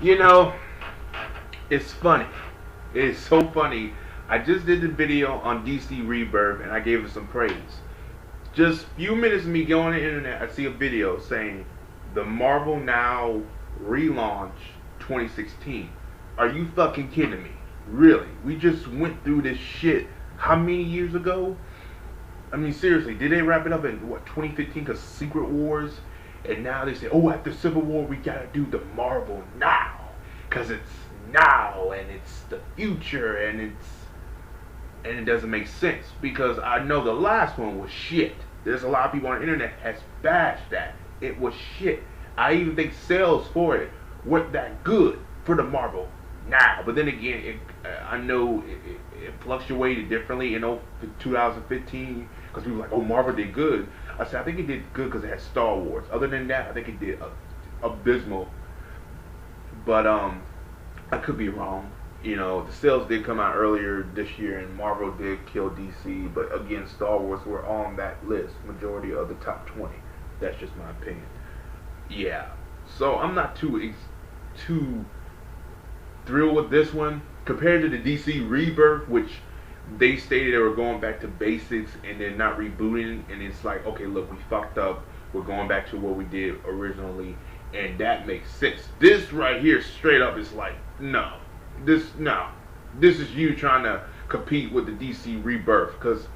You know, it's funny. It's so funny. I just did the video on DC Rebirth and I gave it some praise. Just few minutes of me going on the internet, I see a video saying the Marvel Now relaunch 2016. Are you fucking kidding me? Really? We just went through this shit how many years ago? I mean, seriously, did they wrap it up in what 2015? Cause Secret Wars, and now they say, oh, after Civil War, we gotta do the Marvel Now, cause it's now and it's the future and it doesn't make sense because I know the last one was shit. There's a lot of people on the internet has bashed that it was shit. I even think sales for it weren't that good for the Marvel Now. But then again, I know it fluctuated differently in 2015 because people were like, oh, Marvel did good. I said I think it did good because it had Star Wars. Other than that, I think it did abysmal. But I could be wrong. You know, the sales did come out earlier this year, and Marvel did kill DC. But again, Star Wars were on that list, majority of the top 20. That's just my opinion. Yeah, so I'm not too thrilled with this one compared to the DC Rebirth, which they stated they were going back to basics and they're not rebooting. And it's like, okay, look, we fucked up. We're going back to what we did originally, and that makes sense. This right here, straight up, is like, no. This is you trying to compete with the DC Rebirth, because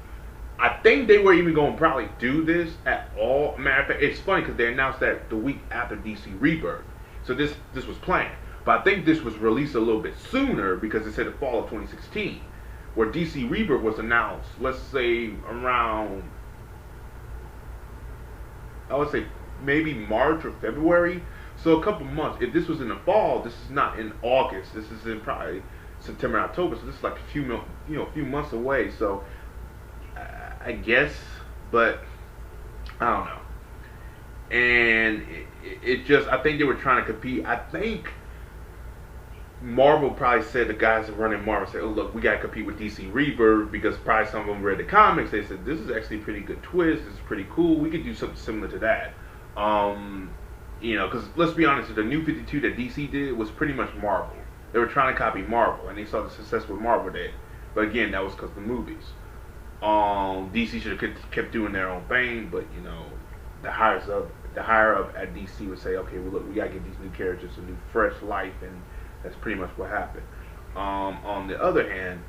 I think they were even going to probably do this at all. Matter of fact, it's funny because they announced that the week after DC Rebirth, so this was planned. But I think this was released a little bit sooner because it said the fall of 2016, where DC Rebirth was announced. Let's say around, I would say maybe March or February. So a couple months. If this was in the fall, this is not in August. This is in probably September, October. So this is like a few months away. So I guess, but I don't know. And it just, I think they were trying to compete. I think Marvel probably said, the guys running Marvel said, oh look, we gotta compete with DC Rebirth because probably some of them read the comics. They said this is actually a pretty good twist. This is pretty cool. We could do something similar to that. You know, because let's be honest, the New 52 that DC did was pretty much Marvel. They were trying to copy Marvel, and they saw the success with Marvel did. But again, that was because of the movies. DC should have kept doing their own thing, but you know, the higher up at DC would say, okay, well look, we gotta give these new characters a new fresh life, and that's pretty much what happened. On the other hand,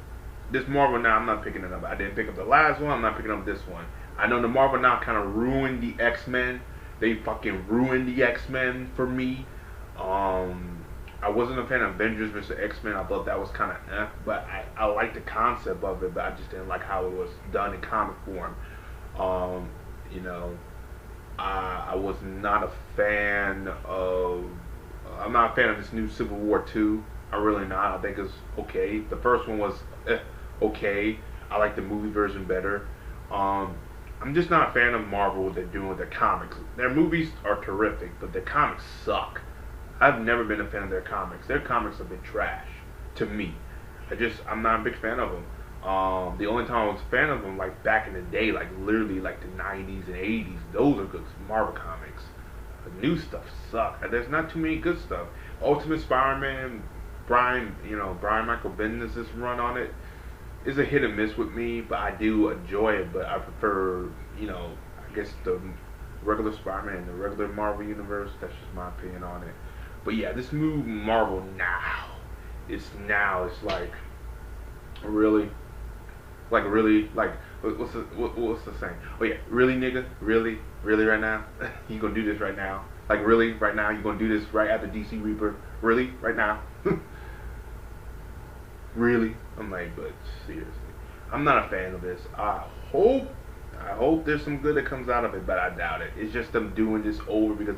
this Marvel Now, I'm not picking it up. I didn't pick up the last one. I'm not picking up this one. I know the Marvel Now kind of ruined the X-Men. They fucking ruined the X-Men for me. I wasn't a fan of Avengers vs. X-Men. I thought that was kind of but I liked the concept of it, but I just didn't like how it was done in comic form. You know, I was not a fan of. I'm not a fan of this new Civil War 2. I'm really not. I think it's okay. The first one was okay. I like the movie version better. I'm just not a fan of Marvel, what they're doing with their comics. Their movies are terrific, but their comics suck. I've never been a fan of their comics. Their comics have been trash to me. I'm not a big fan of them. The only time I was a fan of them, like back in the day, like literally like the 90s and 80s, those are good Marvel comics. The new stuff sucks. There's not too many good stuff. Ultimate Spider-Man, Brian Michael Bendis' run on it is a hit and miss with me, but I do enjoy it. But I prefer, I guess the regular Spider-Man and the regular Marvel universe. That's just my opinion on it. But yeah, this new Marvel Now, it's like really, what's the saying? Oh yeah, really nigga, really right now? You gonna do this right now? Like really right now? You gonna do this right after DC Rebirth? Really right now? Really? I'm like, but seriously, I'm not a fan of this. I hope there's some good that comes out of it, but I doubt it. It's just them doing this over because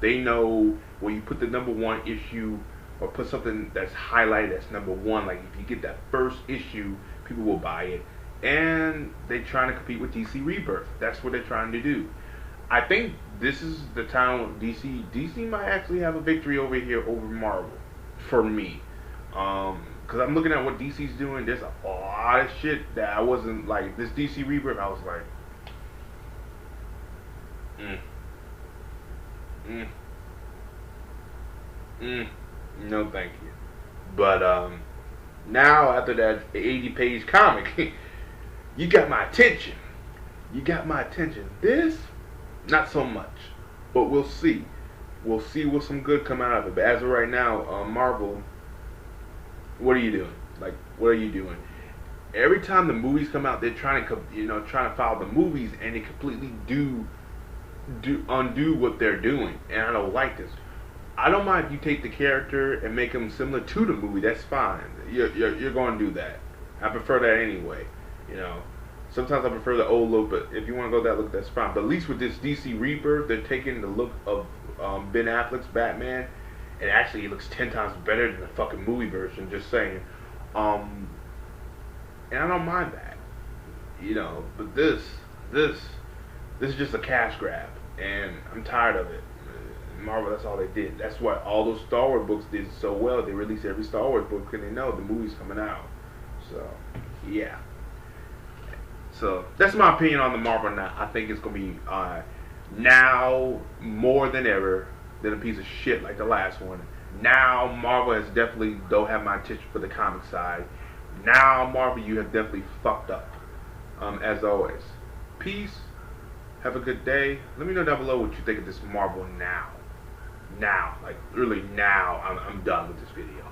they know when you put the #1 issue or put something that's highlighted that's #1, like if you get that first issue, people will buy it. And they're trying to compete with DC Rebirth. That's what they're trying to do. I think this is the time when DC might actually have a victory over here over Marvel, for me. Because I'm looking at what DC's doing. There's a lot of shit that I wasn't like. This DC Rebirth, I was like, No, thank you. But now after that 80-page comic, you got my attention. You got my attention. This, not so much. But we'll see. We'll see what some good come out of it. But as of right now, Marvel, what are you doing? Like, what are you doing? Every time the movies come out, they're trying to, trying to follow the movies, and they completely undo what they're doing. And I don't like this. I don't mind if you take the character and make him similar to the movie. That's fine. You're going to do that. I prefer that anyway. You know, sometimes I prefer the old look, but if you want to go that look, that's fine. But at least with this DC Rebirth, they're taking the look of Ben Affleck's Batman, and actually he looks 10 times better than the fucking movie version. Just saying. And I don't mind that. But this is just a cash grab, and I'm tired of it. Marvel, that's all they did. That's why all those Star Wars books did so well. They release every Star Wars book because they know the movie's coming out. So, yeah. So, that's my opinion on the Marvel now. I think it's going to be now more than ever than a piece of shit like the last one. Now, Marvel has definitely don't have my attention for the comic side. Now, Marvel, you have definitely fucked up. As always. Peace. Have a good day. Let me know down below what you think of this Marvel now. Now, like really now, I'm done with this video.